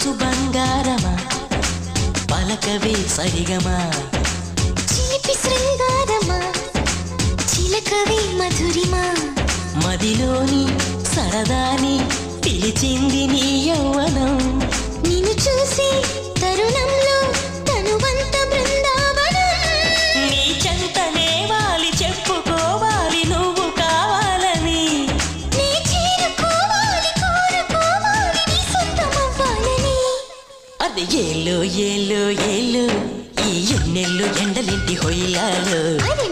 కాచు బంగారమా పలకవే సరిగమా చిలిపి శృంగారమా చిలకవే మధురిమా మదిలోని సరదాని పిలిచింది నీ యౌవనం నిన్ను చూసి తరుణంలో తనువంత బృందావనం నీ చెంతనే వాలి చెప్పుకోవాలి నువ్వు కావాలని నీ చేరుకోవాలి కోరుకోవాలి నీ సొంతమవ్వాలని అది ఏలు ఏలు ఏలు ఈ ఎన్నెల్లు ఎండలింటి హొయ్యాలు అది